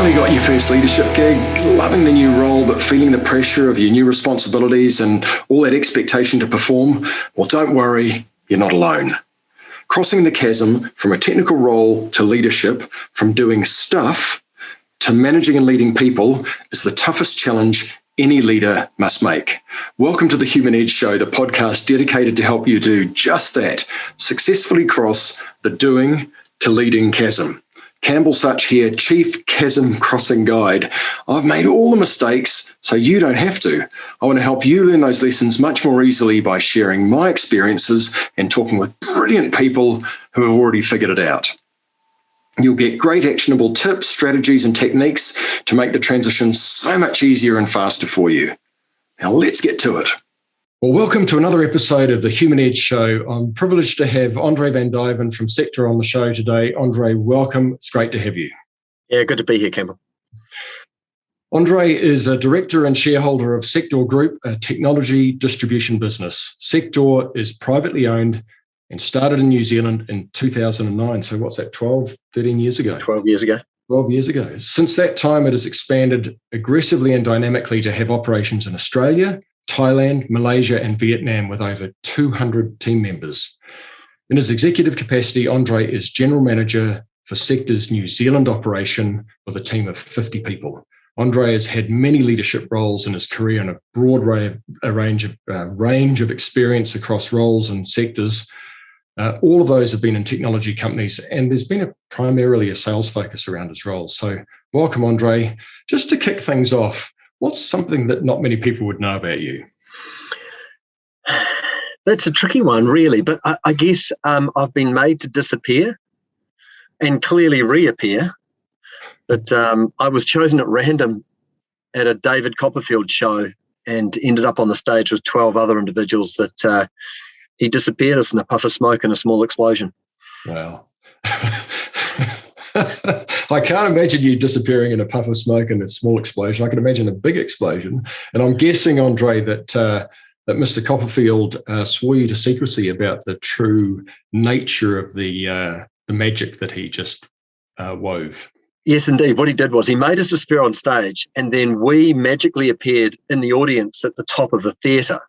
Finally got your first leadership gig, loving the new role, but feeling the pressure of your new responsibilities and all that expectation to perform? Well, don't worry, you're not alone. Crossing the chasm from a technical role to leadership, from doing stuff to managing and leading people is the toughest challenge any leader must make. Welcome to the Human Edge Show, the podcast dedicated to help you do just that, successfully cross the doing to leading chasm. Campbell Such here, Chief Chasm Crossing Guide. I've made all the mistakes so you don't have to. I want to help you learn those lessons much more easily by sharing my experiences and talking with brilliant people who have already figured it out. You'll get great actionable tips, strategies, and techniques to make the transition so much easier and faster for you. Now let's get to it. Well, welcome to another episode of the Human Edge Show. I'm privileged to have Andre van Duiven from Sektor on the show today. Andre, welcome. It's great to have you. Yeah, good to be here, Campbell. Andre is a director and shareholder of Sektor Group, a technology distribution business. Sektor is privately owned and started in New Zealand in 2009. So what's that, 13 years ago? 12 years ago. 12 years ago. Since that time, it has expanded aggressively and dynamically to have operations in Australia, Thailand, Malaysia, and Vietnam with over 200 team members. In his executive capacity, Andre is general manager for Sektor's New Zealand operation with a team of 50 people. Andre has had many leadership roles in his career and a broad range of experience across roles and sectors. All of those have been in technology companies, and there's been primarily a sales focus around his roles. So welcome, Andre. Just to kick things off, what's something that not many people would know about you? That's a tricky one, really. But I guess I've been made to disappear and clearly reappear. But I was chosen at random at a David Copperfield show and ended up on the stage with 12 other individuals that he disappeared us in a puff of smoke and a small explosion. Wow. I can't imagine you disappearing in a puff of smoke and a small explosion. I can imagine a big explosion. And I'm guessing, Andre, that Mr. Copperfield swore you to secrecy about the true nature of the magic that he just wove. Yes, indeed. What he did was he made us disappear on stage, and then we magically appeared in the audience at the top of the theatre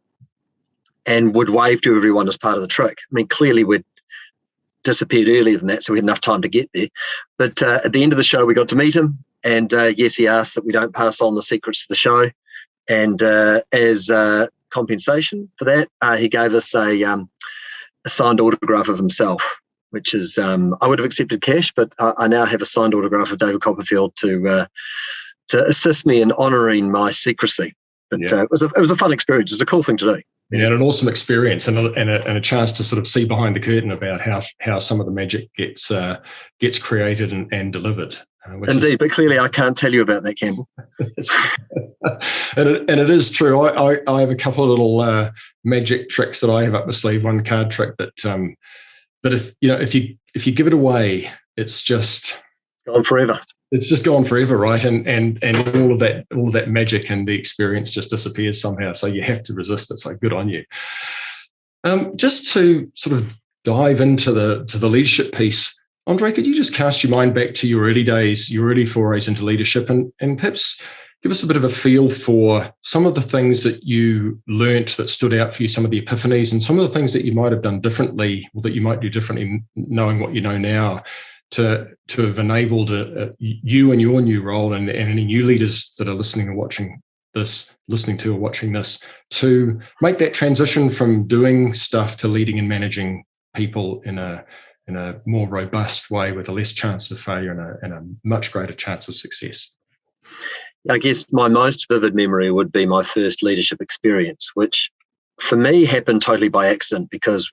and would wave to everyone as part of the trick. I mean, clearly we'd disappeared earlier than that, so we had enough time to get there. But at the end of the show, we got to meet him, and yes, he asked that we don't pass on the secrets to the show. And as compensation for that, he gave us a signed autograph of himself, which is I would have accepted cash, but I now have a signed autograph of David Copperfield to assist me in honouring my secrecy. But yeah. It was a fun experience. It's a cool thing to do. Yeah, and an awesome experience, and a chance to sort of see behind the curtain about how some of the magic gets created and delivered. Indeed, but clearly I can't tell you about that, Campbell. and it is true. I have a couple of little magic tricks that I have up my sleeve. One card trick that if you give it away, it's just gone forever. It's just gone forever, right? And all of that magic and the experience just disappears somehow. So you have to resist it. So good on you. Just to sort of dive into the leadership piece, Andre, could you just cast your mind back to your early days, your early forays into leadership, and perhaps give us a bit of a feel for some of the things that you learnt that stood out for you, some of the epiphanies, and some of the things that you might have done differently, or that you might do differently, knowing what you know now, to have enabled you and your new role, and any new leaders that are listening to or watching this, to make that transition from doing stuff to leading and managing people in a more robust way, with a less chance of failure and a much greater chance of success. I guess my most vivid memory would be my first leadership experience, which for me happened totally by accident, because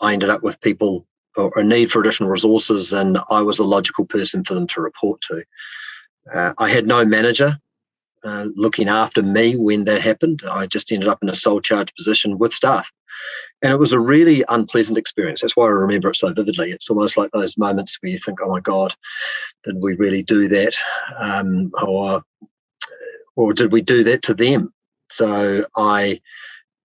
I ended up with people or a need for additional resources, and I was the logical person for them to report to. I had no manager looking after me when that happened. I just ended up in a sole charge position with staff. And it was a really unpleasant experience. That's why I remember it so vividly. It's almost like those moments where you think, oh my God, did we really do that? Or did we do that to them? So I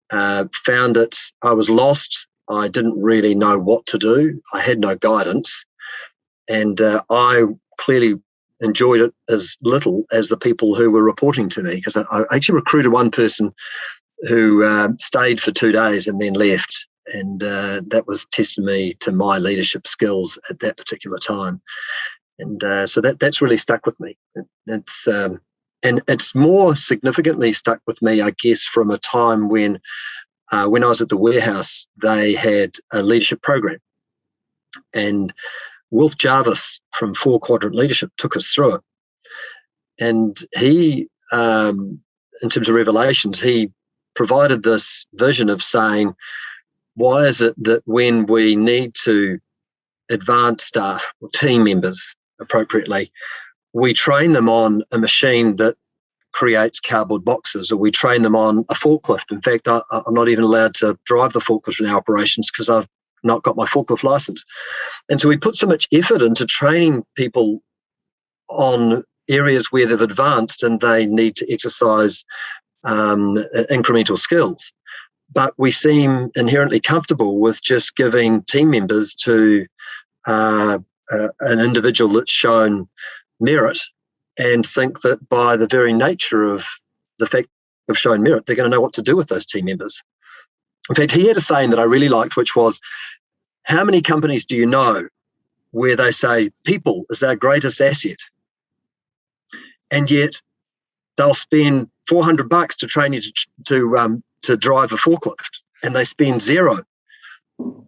found it, I was lost. I didn't really know what to do. I had no guidance. And I clearly enjoyed it as little as the people who were reporting to me, because I actually recruited one person who stayed for 2 days and then left, and that was testimony to my leadership skills at that particular time. And so that's really stuck with me. And it's more significantly stuck with me, I guess, from a time when I was at the warehouse, they had a leadership program, and Wolf Jarvis from 4 Quadrant Leadership took us through it. And he, in terms of revelations, he provided this vision of saying, why is it that when we need to advance staff or team members appropriately, we train them on a machine that creates cardboard boxes, or we train them on a forklift? In fact, I'm not even allowed to drive the forklift in our operations because I've not got my forklift license. And so we put so much effort into training people on areas where they've advanced and they need to exercise incremental skills. But we seem inherently comfortable with just giving team members to an individual that's shown merit, and think that by the very nature of the fact of showing merit, they're going to know what to do with those team members. In fact, he had a saying that I really liked, which was, how many companies do you know where they say people is our greatest asset, and yet they'll spend $400 to train you to drive a forklift, and they spend zero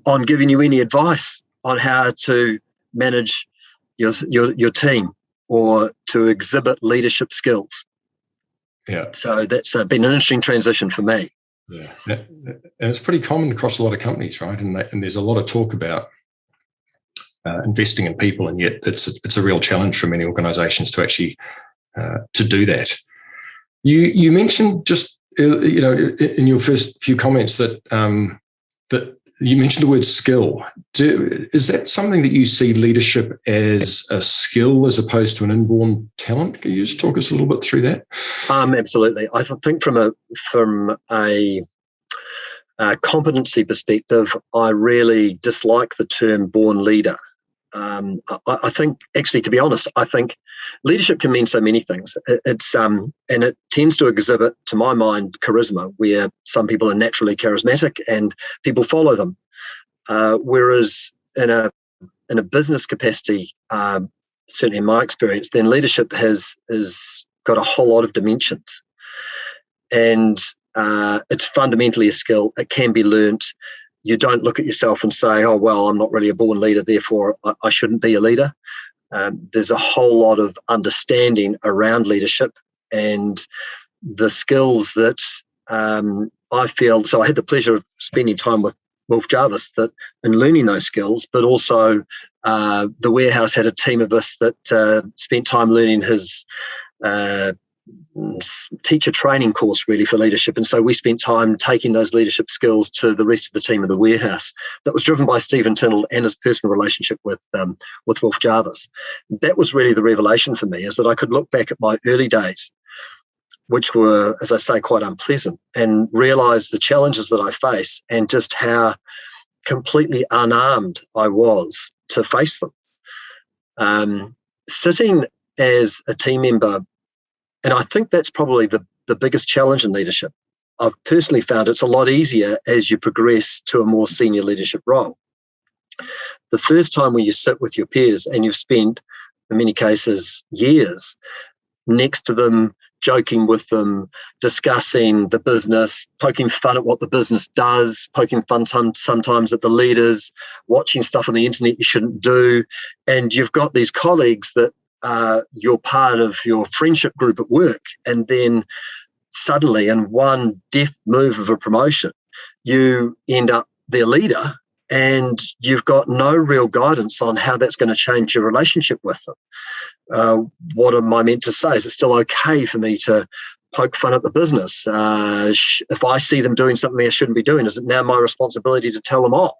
on giving you any advice on how to manage your team or to exhibit leadership skills. Yeah. So that's been an interesting transition for me. Yeah, and it's pretty common across a lot of companies, right? And there's a lot of talk about investing in people, and yet it's a real challenge for many organisations to actually to do that. You mentioned just in your first few comments that that you mentioned the word skill. Is that something that you see leadership as a skill as opposed to an inborn talent? Can you just talk us a little bit through that? Absolutely. I think from a competency perspective, I really dislike the term born leader. I think, actually, to be honest, I think leadership can mean so many things. It's and it tends to exhibit, to my mind, charisma, where some people are naturally charismatic and people follow them. Whereas in a business capacity, certainly in my experience, then leadership has got a whole lot of dimensions, and it's fundamentally a skill. It can be learnt. You don't look at yourself and say, oh, well, I'm not really a born leader, therefore I shouldn't be a leader. There's a whole lot of understanding around leadership and the skills that I feel. So I had the pleasure of spending time with Wolf Jarvis and learning those skills, but also the warehouse had a team of us that spent time learning his teacher training course, really, for leadership. And so we spent time taking those leadership skills to the rest of the team of the warehouse. That was driven by Stephen Tindall and his personal relationship with Wolf Jarvis. That was really the revelation for me, is that I could look back at my early days, which were, as I say, quite unpleasant, and realize the challenges that I face and just how completely unarmed I was to face them. Sitting as a team member, and I think that's probably the biggest challenge in leadership. I've personally found it's a lot easier as you progress to a more senior leadership role. The first time when you sit with your peers and you've spent, in many cases, years next to them, joking with them, discussing the business, poking fun at what the business does, poking fun sometimes at the leaders, watching stuff on the internet you shouldn't do, and you've got these colleagues that you're part of your friendship group at work, and then suddenly, in one deft move of a promotion, you end up their leader, and you've got no real guidance on how that's going to change your relationship with them. What am I meant to say? Is it still okay for me to poke fun at the business? If I see them doing something they shouldn't be doing, is it now my responsibility to tell them off?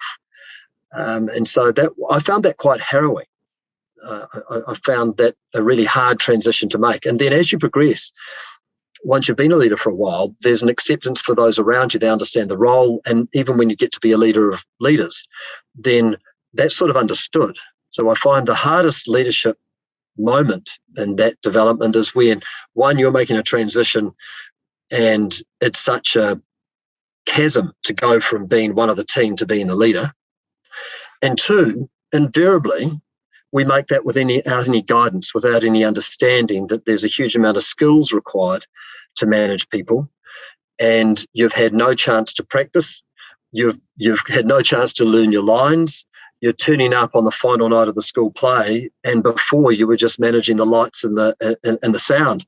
And so that I found that quite harrowing. I found that a really hard transition to make. And then as you progress, once you've been a leader for a while, there's an acceptance for those around you. They understand the role. And even when you get to be a leader of leaders, then that's sort of understood. So I find the hardest leadership moment in that development is when, one, you're making a transition and it's such a chasm to go from being one of the team to being the leader. And two, invariably, we make that without any guidance, without any understanding that there's a huge amount of skills required to manage people, and you've had no chance to practice. You've had no chance to learn your lines. You're turning up on the final night of the school play, and before you were just managing the lights and the sound,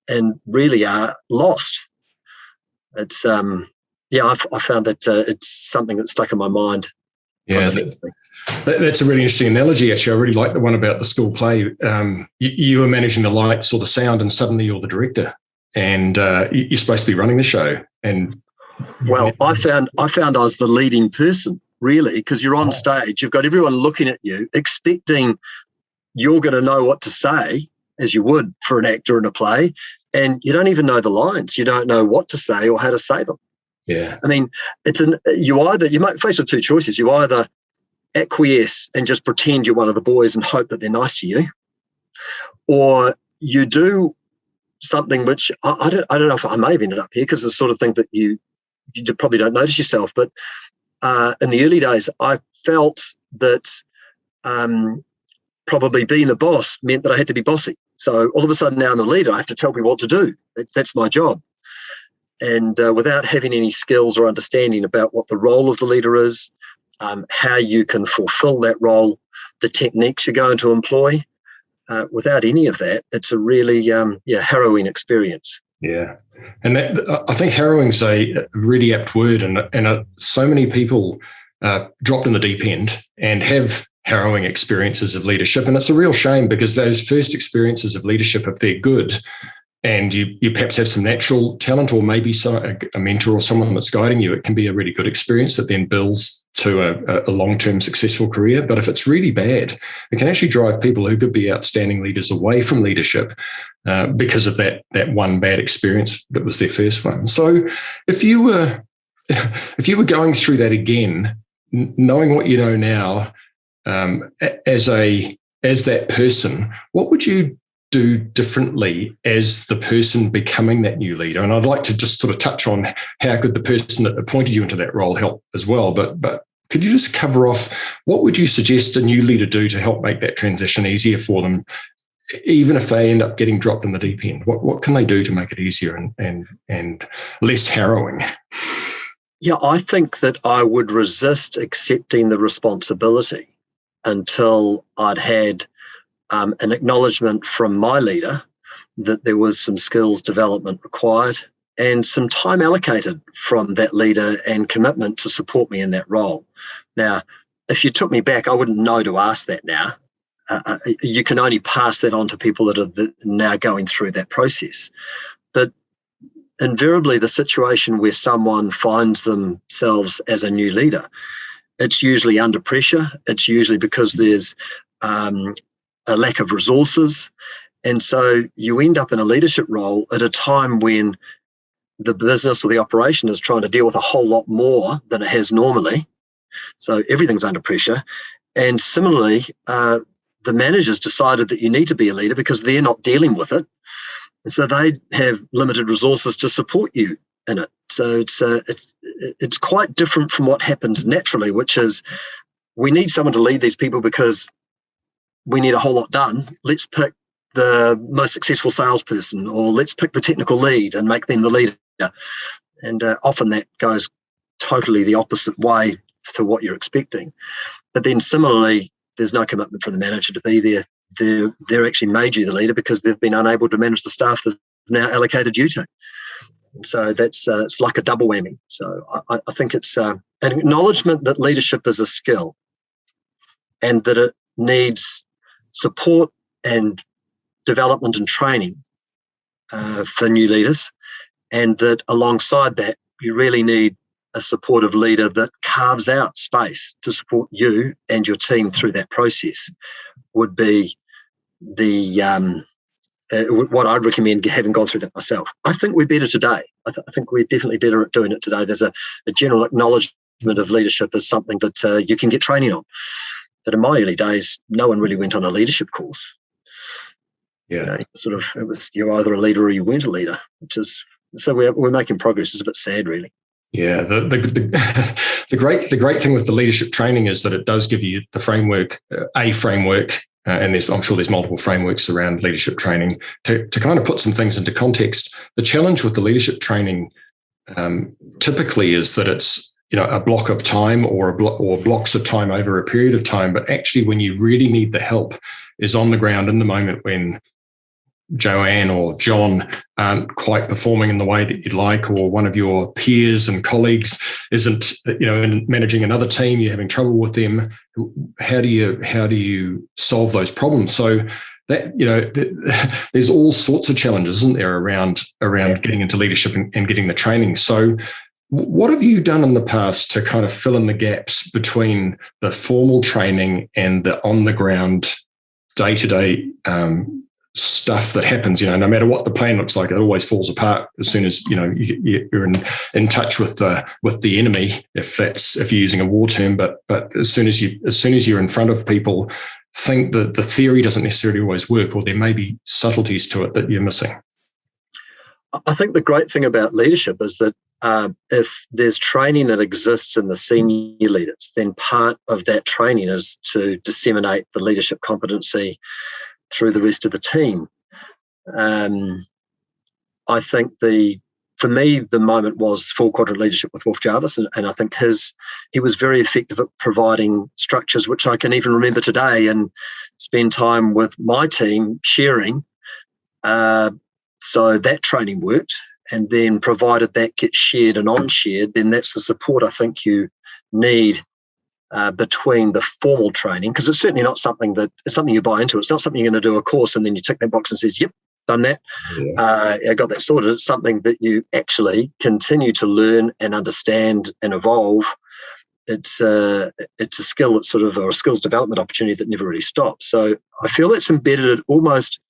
and really are lost. It's I found that it's something that stuck in my mind. Yeah, that's a really interesting analogy, actually. I really like the one about the school play. You were managing the lights or the sound, and suddenly you're the director, and you're supposed to be running the show. And well, I found I was the leading person, really, because you're on stage, you've got everyone looking at you, expecting you're going to know what to say, as you would for an actor in a play, and you don't even know the lines. You don't know what to say or how to say them. Yeah, I mean, you might face with two choices. You either acquiesce and just pretend you're one of the boys and hope that they're nice to you, or you do something which I don't know if I may have ended up here, because it's the sort of thing that you probably don't notice yourself. But in the early days, I felt that probably being the boss meant that I had to be bossy. So all of a sudden now I'm the leader, I have to tell people what to do. That's my job. And without having any skills or understanding about what the role of the leader is, how you can fulfill that role, the techniques you're going to employ, without any of that, it's a really harrowing experience. Yeah. And I think harrowing's a really apt word, and so many people dropped in the deep end and have harrowing experiences of leadership. And it's a real shame, because those first experiences of leadership, if they're good, and you perhaps have some natural talent, or maybe a mentor or someone that's guiding you, it can be a really good experience that then builds to a long-term successful career. But if it's really bad, it can actually drive people who could be outstanding leaders away from leadership because of that one bad experience that was their first one. So if you were going through that again, knowing what you know now, as that person, what would you do differently as the person becoming that new leader? And I'd like to just sort of touch on how could the person that appointed you into that role help as well. But could you just cover off, what would you suggest a new leader do to help make that transition easier for them, even if they end up getting dropped in the deep end? What can they do to make it easier and less harrowing? Yeah, I think that I would resist accepting the responsibility until I'd had an acknowledgement from my leader that there was some skills development required and some time allocated from that leader and commitment to support me in that role. Now, if you took me back, I wouldn't know to ask that now. You can only pass that on to people that are now going through that process. But invariably, the situation where someone finds themselves as a new leader, it's usually under pressure. It's usually because there's a lack of resources. And so you end up in a leadership role at a time when the business or the operation is trying to deal with a whole lot more than it has normally. So everything's under pressure. And similarly, the managers decided that you need to be a leader because they're not dealing with it. And so they have limited resources to support you in it. So it's quite different from what happens naturally, which is we need someone to lead these people because we need a whole lot done. Let's pick the most successful salesperson, or let's pick the technical lead and make them the leader. And often that goes totally the opposite way to what you're expecting. But then similarly, there's no commitment from the manager to be there. They're actually made you the leader because they've been unable to manage the staff that they've now allocated you to. And so that's it's like a double whammy. So I think it's an acknowledgement that leadership is a skill and that it needs support and development and training for new leaders, and that alongside that, you really need a supportive leader that carves out space to support you and your team through that process would be the what I'd recommend, having gone through that myself. I think we're better today. I think we're definitely better at doing it today. There's a general acknowledgement of leadership as something that you can get training on. But in my early days, no one really went on a leadership course. Yeah. It was you're either a leader or you weren't a leader, so we're making progress. It's a bit sad, really. Yeah, the great thing with the leadership training is that it does give you the framework, and I'm sure there's multiple frameworks around leadership training to kind of put some things into context. The challenge with the leadership training typically is that it's a block of time or blocks of time over a period of time, but actually when you really need the help is on the ground in the moment when Joanne or John aren't quite performing in the way that you'd like, or one of your peers and colleagues isn't, in managing another team, you're having trouble with them. How do you solve those problems? So that, there's all sorts of challenges, isn't there, around getting into leadership and getting the training. So what have you done in the past to kind of fill in the gaps between the formal training and the on the ground day-to-day stuff that happens? No matter what the plan looks like, it always falls apart as soon as you're in touch with the enemy, if you're using a war term. But as soon as you're in front of people, think that the theory doesn't necessarily always work, or there may be subtleties to it that you're missing. I think the great thing about leadership is that if there's training that exists in the senior leaders, then part of that training is to disseminate the leadership competency through the rest of the team. I think for me, the moment was full quadrant leadership with Wolf Jarvis, and I think he was very effective at providing structures, which I can even remember today and spend time with my team sharing. So that training worked, and then provided that gets shared and on-shared, then that's the support I think you need between the formal training, because it's certainly not something you buy into. It's not something you're going to do a course and then you tick that box and says, yep, done that. Yeah. I got that sorted. It's something that you actually continue to learn and understand and evolve. It's a skill that's or a skills development opportunity that never really stops. So I feel it's embedded almost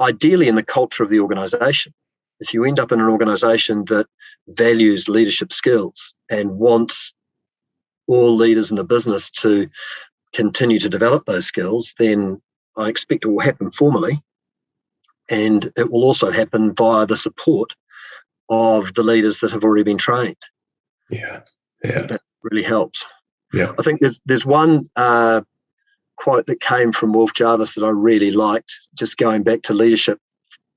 ideally in the culture of the organization. If you end up in an organization that values leadership skills and wants all leaders in the business to continue to develop those skills, then I expect it will happen formally, and it will also happen via the support of the leaders that have already been trained. Yeah. That really helps. Yeah. I think there's one quote that came from Wolf Jarvis that I really liked, just going back to leadership.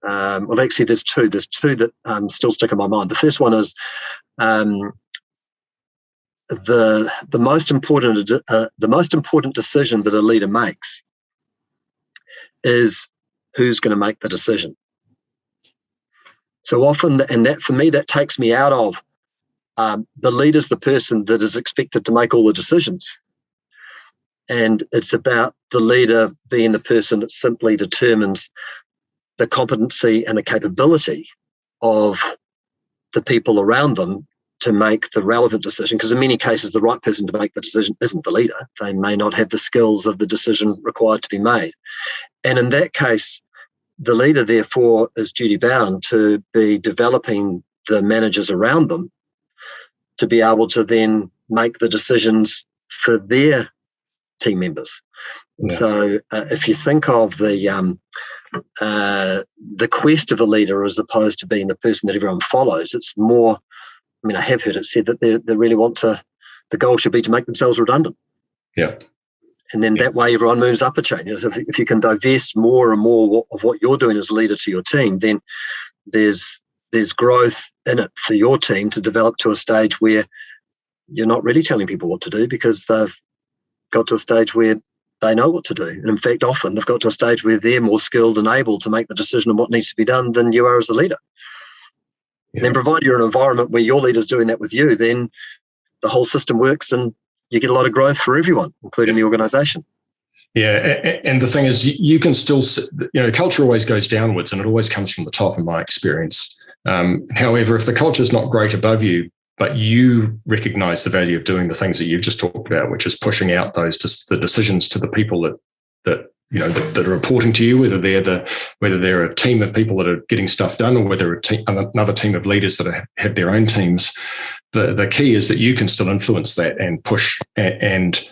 Well, actually, there's two that still stick in my mind. The first one is the most important decision that a leader makes is who's going to make the decision. So often, and that for me, that takes me out of the leader's the person that is expected to make all the decisions. And it's about the leader being the person that simply determines the competency and the capability of the people around them to make the relevant decision. Because in many cases, the right person to make the decision isn't the leader. They may not have the skills of the decision required to be made. And in that case, the leader, therefore, is duty-bound to be developing the managers around them to be able to then make the decisions for their team members. Yeah. So if you think of the quest of a leader as opposed to being the person that everyone follows, it's more, I have heard it said that they really the goal should be to make themselves redundant. Yeah. And then that way everyone moves up a chain. If you can divest more and more of what you're doing as a leader to your team, then there's growth in it for your team to develop to a stage where you're not really telling people what to do, because they've got to a stage where they know what to do. And in fact, often they've got to a stage where they're more skilled and able to make the decision on what needs to be done than you are as the leader. Yeah. Then provided you're in an environment where your leader's doing that with you, then the whole system works and you get a lot of growth for everyone, including the organization. Yeah, and the thing is, you can still, culture always goes downwards and it always comes from the top, in my experience. However, if the culture is not great above you, but you recognize the value of doing the things that you've just talked about, which is pushing out the decisions to the people that are reporting to you, whether they're a team of people that are getting stuff done, or whether another team of leaders that have their own teams. The key is that you can still influence that and push and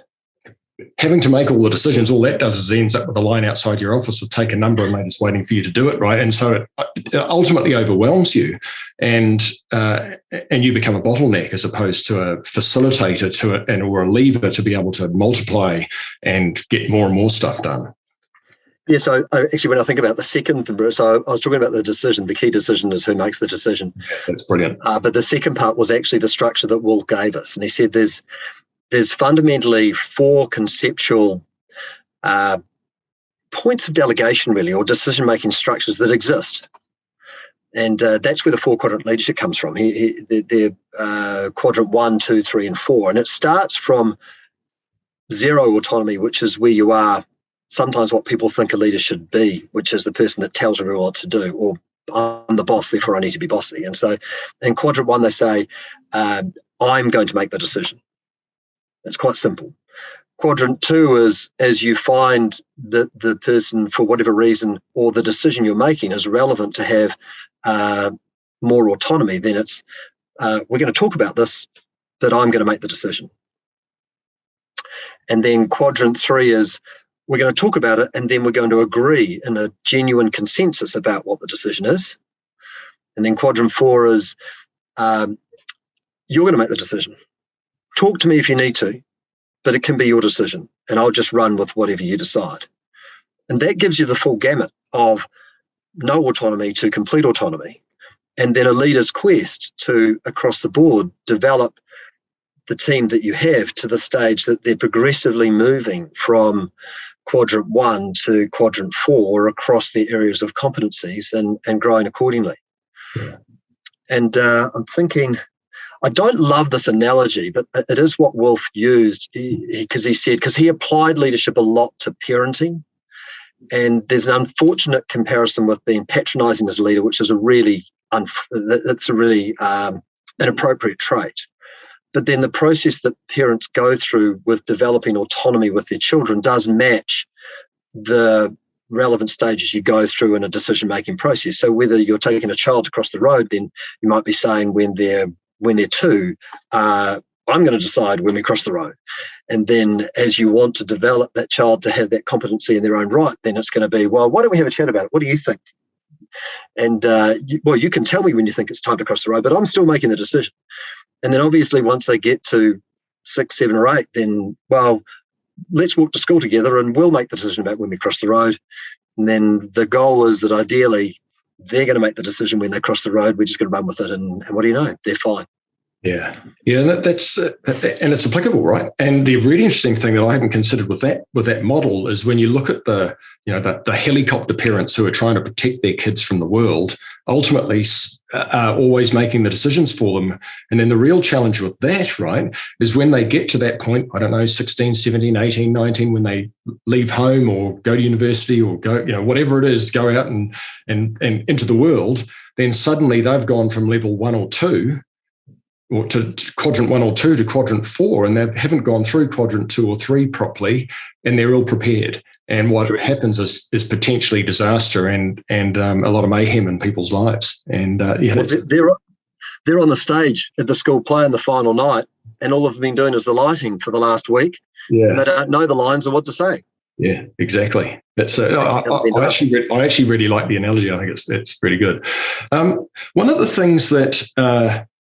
having to make all the decisions, all that does is ends up with a line outside your office with take a number and they're just waiting for you to do it, right? And so it ultimately overwhelms you, and you become a bottleneck as opposed to a facilitator to it, and or a lever to be able to multiply and get more and more stuff done. Yeah, so actually, when I think about the second, so I was talking about the decision. The key decision is who makes the decision. That's brilliant. But the second part was actually the structure that Wolf gave us, and he said there's fundamentally 4 conceptual points of delegation, really, or decision-making structures that exist. And that's where the 4-quadrant leadership comes from. They're quadrant 1, 2, 3, and 4. And it starts from 0 autonomy, which is where you are sometimes what people think a leader should be, which is the person that tells everyone what to do, or I'm the boss, therefore I need to be bossy. And so in quadrant 1, they say, I'm going to make the decision. It's quite simple. Quadrant 2 is as you find that the person, for whatever reason, or the decision you're making is relevant to have more autonomy, then it's, we're going to talk about this, but I'm going to make the decision. And then quadrant 3 is, we're going to talk about it, and then we're going to agree in a genuine consensus about what the decision is. And then quadrant 4 is, you're going to make the decision. Talk to me if you need to, but it can be your decision, and I'll just run with whatever you decide. And that gives you the full gamut of no autonomy to complete autonomy, and then a leader's quest to, across the board, develop the team that you have to the stage that they're progressively moving from quadrant 1 to quadrant 4 across their areas of competencies and growing accordingly. Yeah. And I'm thinking, I don't love this analogy, but it is what Wolf used, because he applied leadership a lot to parenting. And there's an unfortunate comparison with being patronizing as a leader, which is a really inappropriate trait. But then the process that parents go through with developing autonomy with their children does match the relevant stages you go through in a decision-making process. So whether you're taking a child across the road, then you might be saying when they're 2, I'm going to decide when we cross the road. And then as you want to develop that child to have that competency in their own right, then it's going to be, well, why don't we have a chat about it? What do you think? And, you can tell me when you think it's time to cross the road, but I'm still making the decision. And then obviously once they get to 6, 7, or 8, then, well, let's walk to school together and we'll make the decision about when we cross the road. And then the goal is that ideally they're going to make the decision when they cross the road. We're just going to run with it. And what do you know? They're fine. Yeah, that's and it's applicable, right? And the really interesting thing that I haven't considered with that model is when you look at the helicopter parents who are trying to protect their kids from the world, ultimately are always making the decisions for them. And then the real challenge with that, right, is when they get to that point, I don't know, 16, 17, 18, 19, when they leave home or go to university or go, whatever it is, go out and into the world, then suddenly they've gone from level 1 or 2 or to quadrant 1 or 2 to quadrant 4, and they haven't gone through quadrant 2 or 3 properly, and they're ill prepared. And what happens is potentially disaster and a lot of mayhem in people's lives. And they're on the stage at the school play on the final night, and all they've been doing is the lighting for the last week. Yeah, and they don't know the lines or what to say. Yeah, exactly. That's I actually really like the analogy. I think it's pretty good. One of the things that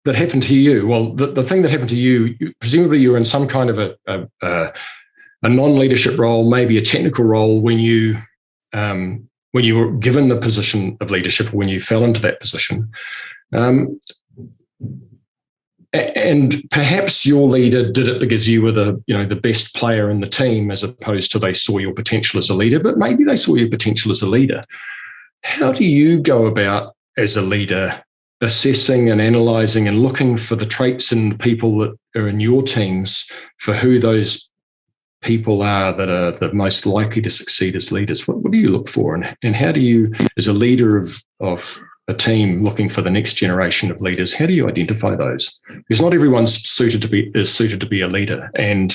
happened to you, well, the thing that happened to you, presumably you were in some kind of a non-leadership role, maybe a technical role when you were given the position of leadership, or when you fell into that position. And perhaps your leader did it because you were the best player in the team, as opposed to they saw your potential as a leader, but maybe they saw your potential as a leader. How do you go about, as a leader, assessing and analysing and looking for the traits in the people that are in your teams, for who those people are that are the most likely to succeed as leaders? What do you look for, and how do you, as a leader of a team looking for the next generation of leaders, how do you identify those? Because not everyone's suited to be a leader, and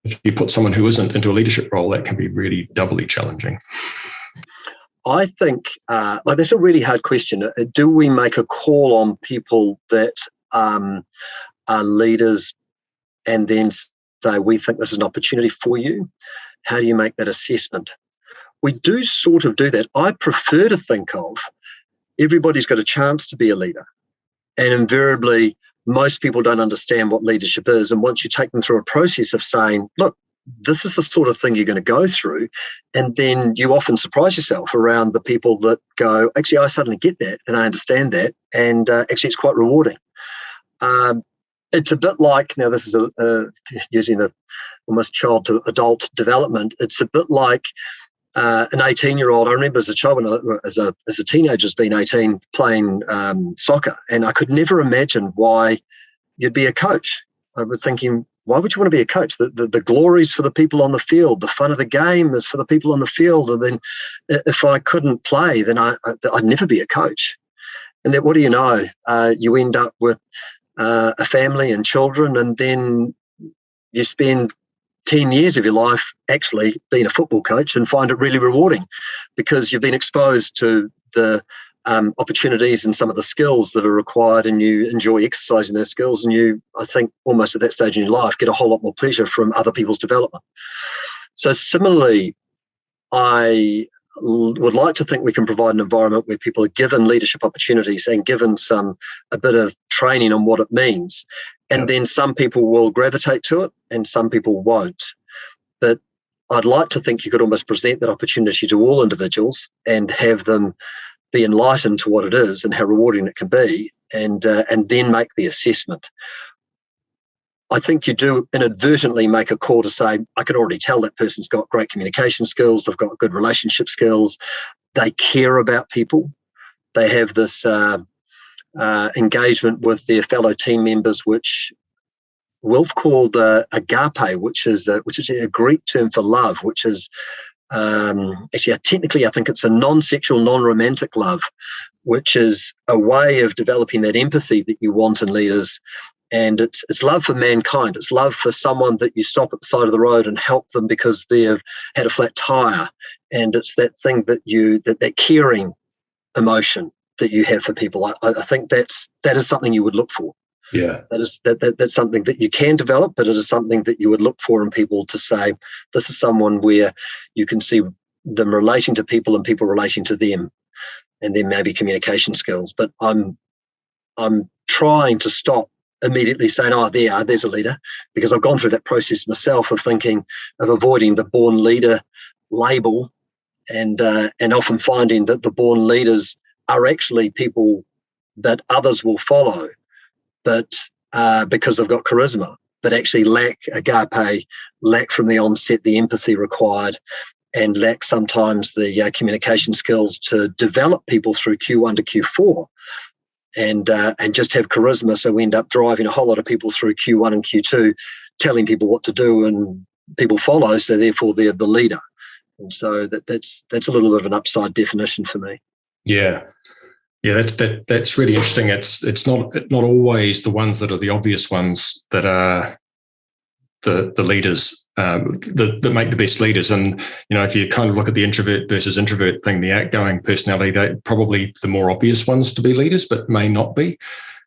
if you put someone who isn't into a leadership role, that can be really doubly challenging. I think that's a really hard question. Do we make a call on people that are leaders and then say, we think this is an opportunity for you. How do you make that assessment? We do sort of do that. I prefer to think of everybody's got a chance to be a leader. And invariably, most people don't understand what leadership is. And once you take them through a process of saying, look, this is the sort of thing you're going to go through, and then you often surprise yourself around the people that go, actually, I suddenly get that and I understand that. And actually, it's quite rewarding. It's a bit like, now this is using the almost child to adult development, it's a bit like an 18-year-old. I remember as a child, as a teenager, as being 18, playing soccer, and I could never imagine why you'd be a coach. I was thinking, why would you want to be a coach? The glory's for the people on the field. The fun of the game is for the people on the field. And then if I couldn't play, then I'd never be a coach. And then what do you know? You end up with a family and children, and then you spend 10 years of your life actually being a football coach and find it really rewarding because you've been exposed to the opportunities and some of the skills that are required, and you enjoy exercising those skills, and you, I think, almost at that stage in your life, get a whole lot more pleasure from other people's development. So similarly, I would like to think we can provide an environment where people are given leadership opportunities and given a bit of training on what it means. And then some people will gravitate to it and some people won't. But I'd like to think you could almost present that opportunity to all individuals and have them be enlightened to what it is and how rewarding it can be, and then make the assessment. I think you do inadvertently make a call to say, I can already tell that person's got great communication skills, they've got good relationship skills, they care about people, they have this engagement with their fellow team members, which Wilf called agape, which is a Greek term for love, which is actually technically I think it's a non-sexual, non-romantic love, which is a way of developing that empathy that you want in leaders. And it's love for mankind. It's love for someone that you stop at the side of the road and help them because they've had a flat tire. And it's that thing that caring emotion that you have for people. I think that is something you would look for. Yeah, that's something that you can develop, but it is something that you would look for in people, to say this is someone where you can see them relating to people and people relating to them, and then maybe communication skills. But I'm trying to stop immediately saying, oh, there's a leader, because I've gone through that process myself of avoiding the born leader label, and often finding that the born leaders are actually people that others will follow, but because they've got charisma, but actually lack agape, lack from the onset the empathy required, and lack sometimes the communication skills to develop people through Q1 to Q4. And just have charisma, so we end up driving a whole lot of people through Q1 and Q2, telling people what to do, and people follow, so therefore they're the leader. And so that's a little bit of an upside definition for me. Yeah, that's really interesting. It's not always the ones that are the obvious ones that are the leaders that make the best leaders. And if you kind of look at the introvert versus introvert thing, the outgoing personality, they're probably the more obvious ones to be leaders, but may not be.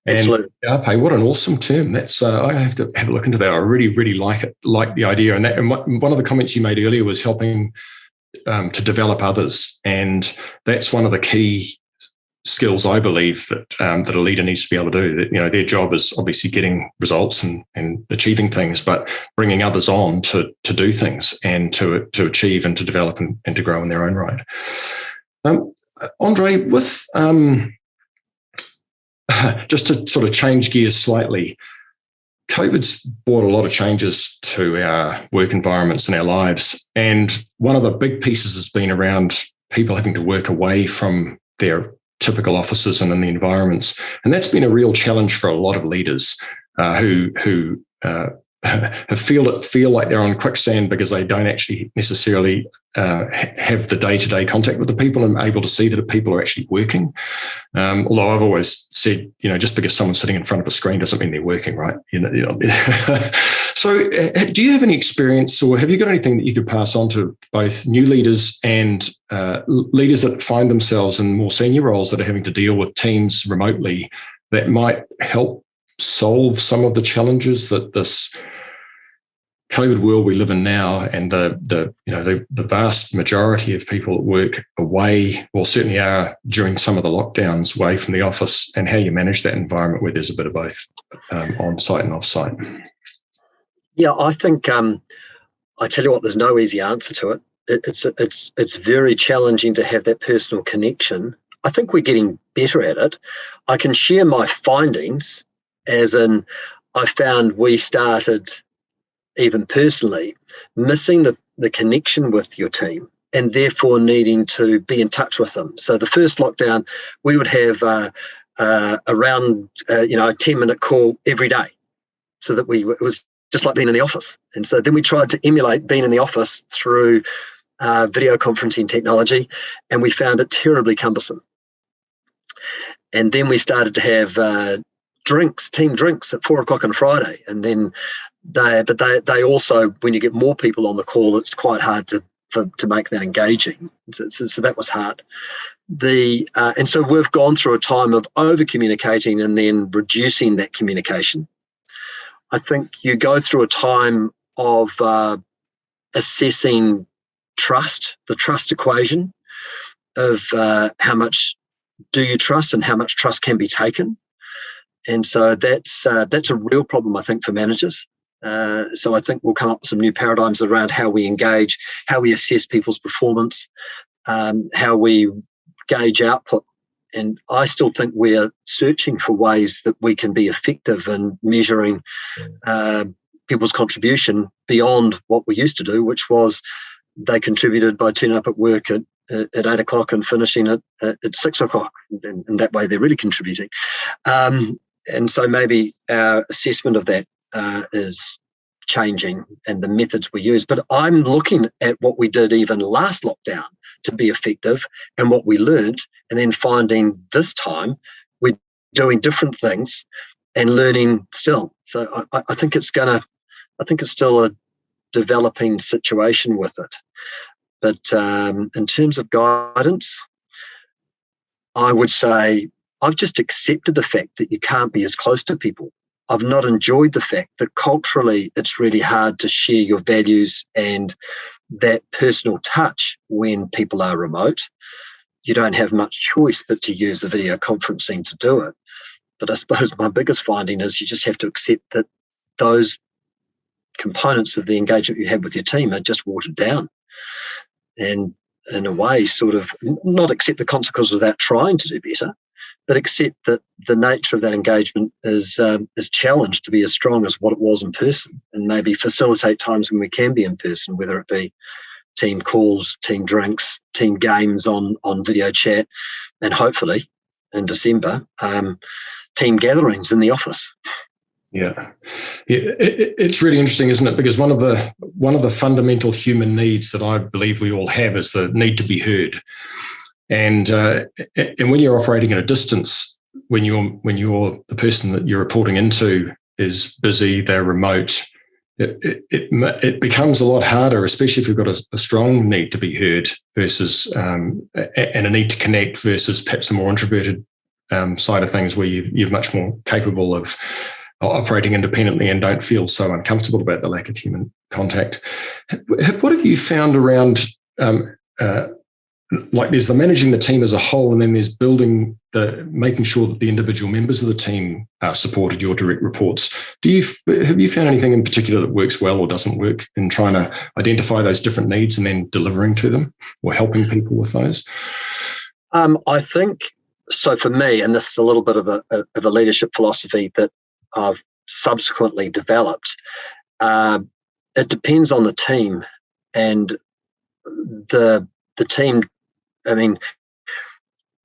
And absolutely. Agape, what an awesome term. That's I have to have a look into that. I really, really like it, like the idea. And one of the comments you made earlier was helping to develop others, and that's one of the key skills I believe that a leader needs to be able to do. Their job is obviously getting results and achieving things, but bringing others on to do things and to achieve and to develop and to grow in their own right. Andre, with just to sort of change gears slightly, COVID's brought a lot of changes to our work environments and our lives, and one of the big pieces has been around people having to work away from their typical offices and in the environments. And that's been a real challenge for a lot of leaders who feel like they're on quicksand because they don't actually necessarily have the day-to-day contact with the people and able to see that people are actually working. Although I've always said, just because someone's sitting in front of a screen doesn't mean they're working, right? So do you have any experience, or have you got anything that you could pass on to both new leaders and leaders that find themselves in more senior roles that are having to deal with teams remotely that might help solve some of the challenges that this COVID world we live in now, and the vast majority of people at work away, or certainly are during some of the lockdowns, away from the office, and how you manage that environment where there's a bit of both on site and off site. Yeah, I think I tell you what, there's no easy answer to it. It's very challenging to have that personal connection. I think we're getting better at it. I can share my findings, as in I found we started, even personally, missing the connection with your team and therefore needing to be in touch with them. So the first lockdown, we would have around a 10-minute call every day, so that it was just like being in the office. And so then we tried to emulate being in the office through video conferencing technology, and we found it terribly cumbersome. And then we started to have team drinks at 4:00 on Friday, and then they also, when you get more people on the call, it's quite hard to make that engaging. So that was hard. And so we've gone through a time of over communicating and then reducing that communication. I think you go through a time of assessing trust, the trust equation of how much do you trust and how much trust can be taken. And so that's a real problem, I think, for managers. So I think we'll come up with some new paradigms around how we engage, how we assess people's performance, how we gauge output. And I still think we're searching for ways that we can be effective in measuring people's contribution beyond what we used to do, which was they contributed by turning up at work at 8:00 and finishing at 6:00. And that way they're really contributing. And so maybe our assessment of that is changing, and the methods we use. But I'm looking at what we did even last lockdown to be effective and what we learned, and then finding this time we're doing different things and learning still. So I think it's still a developing situation with it. But in terms of guidance, I would say I've just accepted the fact that you can't be as close to people. I've not enjoyed the fact that culturally it's really hard to share your values and that personal touch when people are remote. You don't have much choice but to use the video conferencing to do it. But I suppose my biggest finding is you just have to accept that those components of the engagement you have with your team are just watered down. And in a way, sort of not accept the consequences without trying to do better, but accept that the nature of that engagement is challenged to be as strong as what it was in person, and maybe facilitate times when we can be in person, whether it be team calls, team drinks, team games on video chat, and hopefully in December, team gatherings in the office. Yeah, it's really interesting, isn't it? Because one of the fundamental human needs that I believe we all have is the need to be heard. And when you're operating at a distance, when you're the person that you're reporting into is busy, they're remote, it becomes a lot harder, especially if you've got a strong need to be heard versus and a need to connect versus perhaps a more introverted side of things where you're much more capable of operating independently and don't feel so uncomfortable about the lack of human contact. What have you found around like there's the managing the team as a whole, and then there's making sure that the individual members of the team are supported, your direct reports. Have you found anything in particular that works well or doesn't work in trying to identify those different needs and then delivering to them or helping people with those? I think so. For me, and this is a little bit of a leadership philosophy that I've subsequently developed. It depends on the team, and the team. I mean,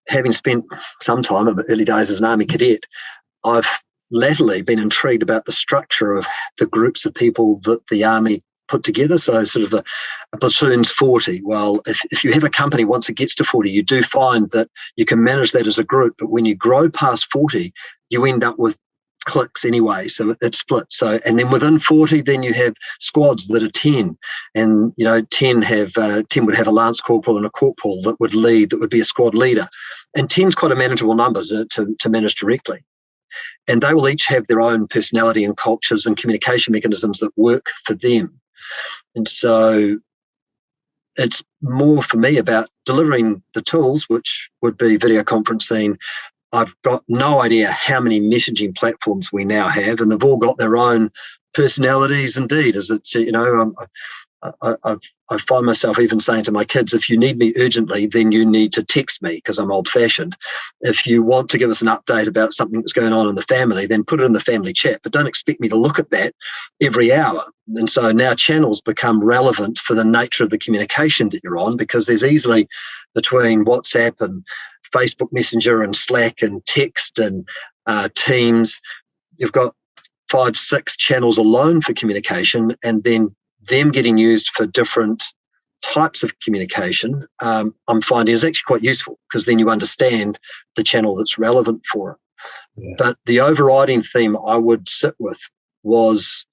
having spent some time in the early days as an Army cadet, I've latterly been intrigued about the structure of the groups of people that the Army put together. So sort of a platoon's 40. Well, if you have a company, once it gets to 40, you do find that you can manage that as a group. But when you grow past 40, you end up with cliques anyway, so it splits. So, and then within 40, then you have squads that are 10, and 10 would have a lance corporal and a corporal that would lead, that would be a squad leader, and 10's quite a manageable number to manage directly. And they will each have their own personality and cultures and communication mechanisms that work for them. And so it's more for me about delivering the tools, which would be video conferencing. I've got no idea how many messaging platforms we now have, and they've all got their own personalities indeed. As it's, I find myself even saying to my kids, if you need me urgently, then you need to text me because I'm old-fashioned. If you want to give us an update about something that's going on in the family, then put it in the family chat, but don't expect me to look at that every hour. And so now channels become relevant for the nature of the communication that you're on, because there's easily between WhatsApp and Facebook Messenger and Slack and text and Teams, you've got 5-6 channels alone for communication, and then them getting used for different types of communication, I'm finding is actually quite useful, because then you understand the channel that's relevant for it. Yeah. But the overriding theme I would sit with was,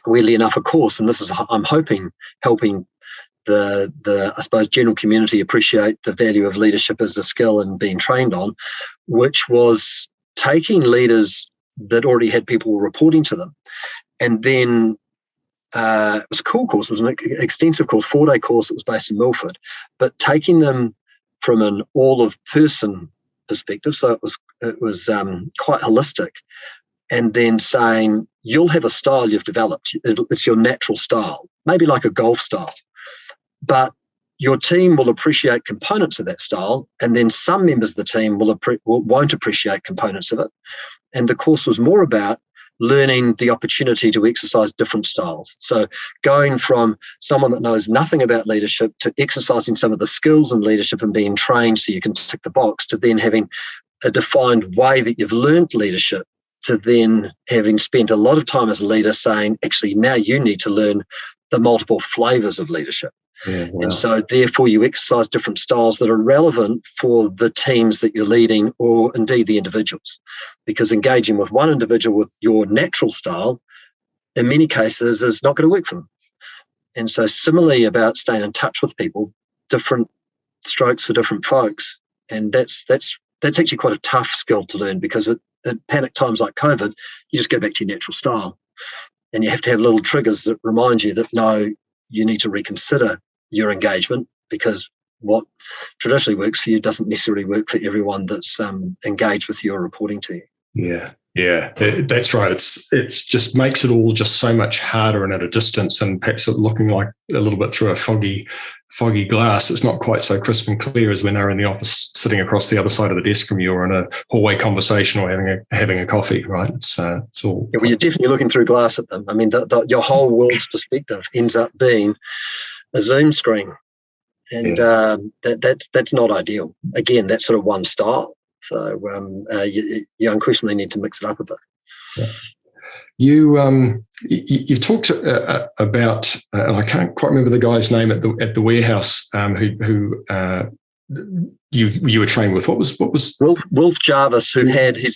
weirdly enough, a course, and this is, I'm hoping, helping the I suppose general community appreciate the value of leadership as a skill and being trained on, which was taking leaders that already had people reporting to them, and then it was a cool course. It was an extensive course, 4-day course. It was based in Milford, but taking them from an all-of-person perspective. So it was quite holistic, and then saying, you'll have a style you've developed. It's your natural style, maybe like a golf style, but your team will appreciate components of that style, and then some members of the team won't appreciate components of it. And the course was more about learning the opportunity to exercise different styles. So going from someone that knows nothing about leadership to exercising some of the skills in leadership and being trained so you can tick the box, to then having a defined way that you've learned leadership, to then having spent a lot of time as a leader saying, actually, now you need to learn the multiple flavors of leadership. Yeah, wow. And so therefore you exercise different styles that are relevant for the teams that you're leading, or indeed the individuals, because engaging with one individual with your natural style in many cases is not going to work for them. And so similarly about staying in touch with people, different strokes for different folks. And that's actually quite a tough skill to learn, because at panic times like COVID, you just go back to your natural style, and you have to have little triggers that remind you that, no, you need to reconsider your engagement, because what traditionally works for you doesn't necessarily work for everyone that's engaged with you or reporting to you. Yeah, that's right. It's just makes it all just so much harder and at a distance, and perhaps looking like a little bit through a foggy glass. It's not quite so crisp and clear as when they're in the office sitting across the other side of the desk from you, or in a hallway conversation, or having a coffee, right? It's all. Yeah, well, you're definitely looking through glass at them. I mean, your whole world's perspective ends up being a Zoom screen, and that's not ideal. Again, that's sort of one style. So you unquestionably need to mix it up a bit. Yeah. You've talked about, and I can't quite remember the guy's name at the warehouse who you were trained with. What was Wolf Jarvis, who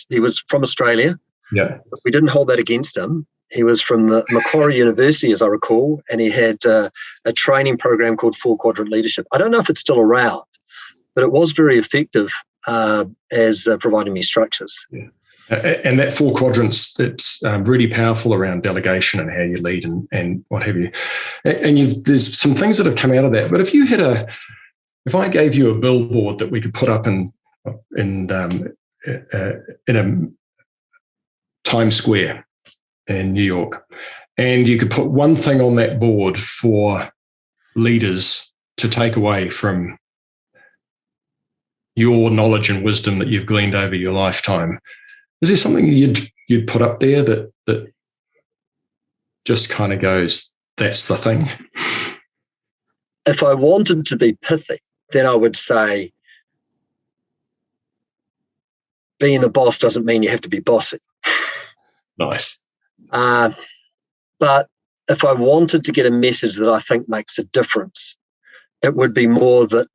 he was from Australia. Yeah, but we didn't hold that against him. He was from the Macquarie University, as I recall, and he had a training program called 4-Quadrant Leadership. I don't know if it's still around, but it was very effective as providing me structures. Yeah. And that 4 quadrants, it's really powerful around delegation and how you lead and what have you. And there's some things that have come out of that. But if I gave you a billboard that we could put up in a Times Square in New York, and you could put one thing on that board for leaders to take away from your knowledge and wisdom that you've gleaned over your lifetime, is there something you'd put up there that just kind of goes, that's the thing? If I wanted to be pithy, then I would say being the boss doesn't mean you have to be bossy. Nice. But if I wanted to get a message that I think makes a difference, it would be more that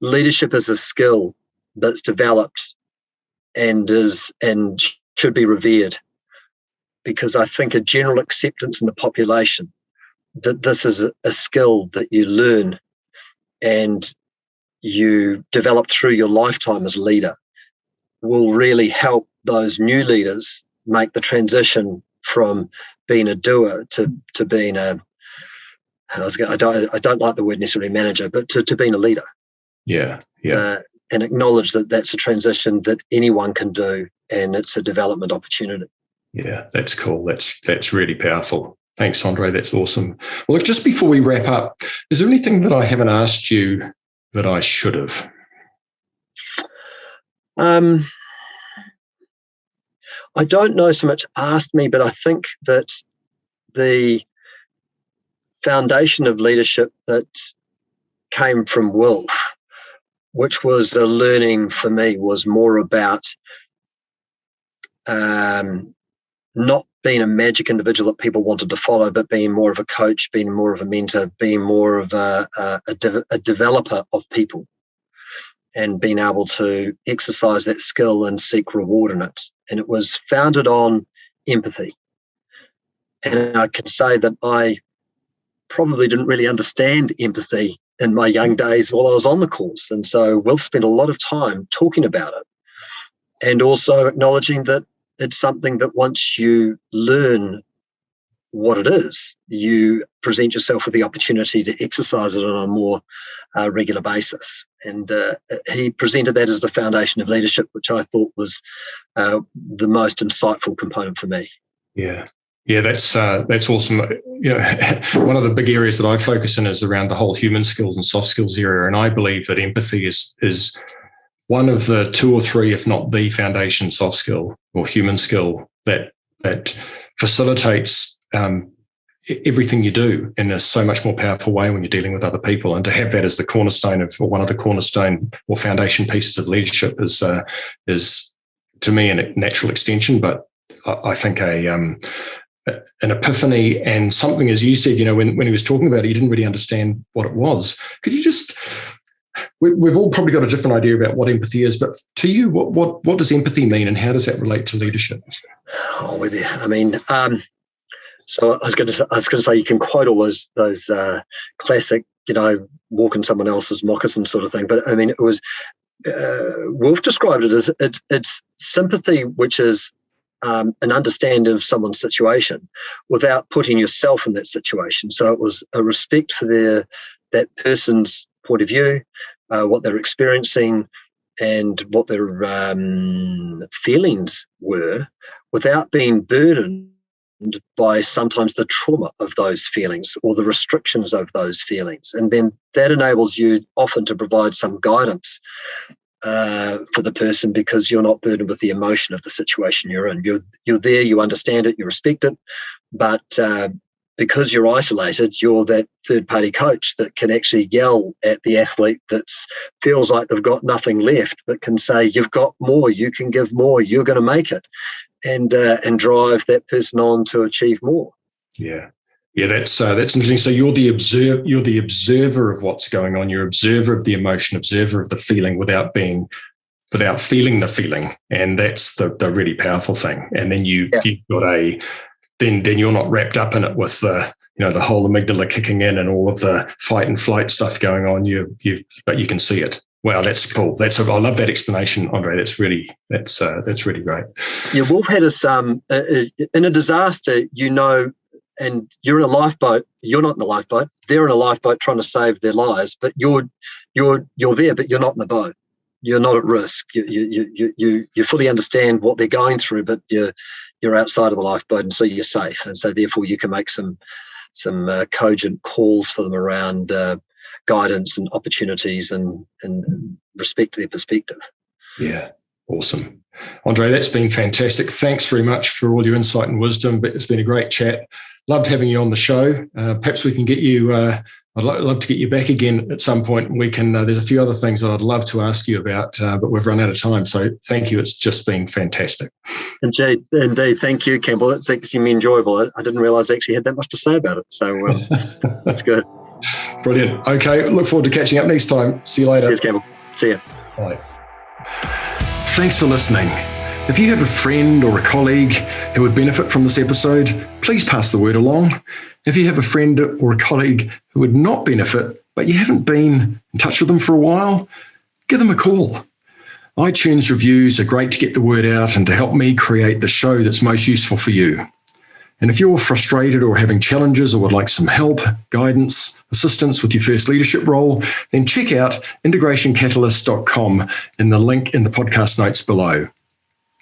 leadership is a skill that's developed and should be revered, because I think a general acceptance in the population that this is a skill that you learn and you develop through your lifetime as a leader, will really help those new leaders make the transition from being a doer to being I don't like the word necessarily manager, but to being a leader. Yeah. And acknowledge that that's a transition that anyone can do, and it's a development opportunity. Yeah, that's cool. That's really powerful. Thanks, Andre. That's awesome. Well, look, just before we wrap up, is there anything that I haven't asked you that I should have? I don't know so much asked me, but I think that the foundation of leadership that came from Wolf, which was the learning for me, was more about not being a magic individual that people wanted to follow, but being more of a coach, being more of a mentor, being more of a developer of people, and being able to exercise that skill and seek reward in it. And it was founded on empathy. And I can say that I probably didn't really understand empathy in my young days while I was on the course. And so we'll spend a lot of time talking about it, and also acknowledging that it's something that once you learn what it is, you present yourself with the opportunity to exercise it on a more regular basis. And he presented that as the foundation of leadership, which I thought was the most insightful component for me. Yeah. Yeah, that's awesome. One of the big areas that I focus in is around the whole human skills and soft skills area. And I believe that empathy is one of the two or three, if not the foundation soft skill or human skill that facilitates everything you do in a so much more powerful way when you're dealing with other people. And to have that as the cornerstone of, or one of the cornerstone or foundation pieces of leadership is to me a natural extension, but I think an epiphany, and something, as you said, when he was talking about it, you didn't really understand what it was. Could you just, we've all probably got a different idea about what empathy is, but to you, what does empathy mean, and how does that relate to leadership? Oh, with you. I mean, so I was going to say, you can quote all those classic, walk in someone else's moccasin sort of thing, but I mean, it was Wolf described it as it's sympathy, which is an understanding of someone's situation without putting yourself in that situation. So it was a respect for that person's point of view, what they're experiencing, and what their feelings were, without being burdened by sometimes the trauma of those feelings or the restrictions of those feelings. And then that enables you often to provide some guidance for the person, because you're not burdened with the emotion of the situation you're in. You're there, you understand it, you respect it, but because you're isolated, you're that third-party coach that can actually yell at the athlete that feels like they've got nothing left, but can say, you've got more, you can give more, you're going to make it, and drive that person on to achieve more. Yeah. Yeah, that's interesting. So you're the observer of what's going on. You're observer of the emotion, observer of the feeling, without feeling the feeling, and that's the really powerful thing. And then you've got then you're not wrapped up in it with the whole amygdala kicking in and all of the fight and flight stuff going on. But you can see it. Wow, that's cool. I love that explanation, Andre. That's really great. Yeah, Wolf had us in a disaster, and you're in a lifeboat. You're not in the lifeboat. They're in a lifeboat trying to save their lives, but you're there, but you're not in the boat. You're not at risk. You fully understand what they're going through, but you're outside of the lifeboat, and so you're safe. And so therefore you can make some cogent calls for them around guidance and opportunities and respect to their perspective. Yeah, awesome. Andre, that's been fantastic. Thanks very much for all your insight and wisdom. But it's been a great chat. Loved having you on the show. Perhaps we can get you, I'd love to get you back again at some point. We can, there's a few other things that I'd love to ask you about, but we've run out of time. So thank you. It's just been fantastic. Indeed. Thank you, Campbell. It's extremely enjoyable. I didn't realise I actually had that much to say about it. So that's good. Brilliant. Okay. Look forward to catching up next time. See you later. Cheers, Campbell. See you. Bye. Thanks for listening. If you have a friend or a colleague who would benefit from this episode, please pass the word along. If you have a friend or a colleague who would not benefit, but you haven't been in touch with them for a while, give them a call. iTunes reviews are great to get the word out and to help me create the show that's most useful for you. And if you're frustrated or having challenges or would like some help, guidance, assistance with your first leadership role, then check out integrationcatalyst.com in the link in the podcast notes below.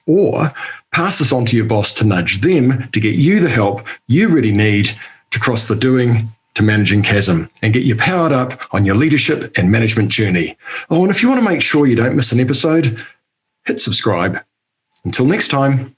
Or pass this on to your boss to nudge them to get you the help you really need to cross the doing to managing chasm and get you powered up on your leadership and management journey. Oh, and if you want to make sure you don't miss an episode, hit subscribe. Until next time.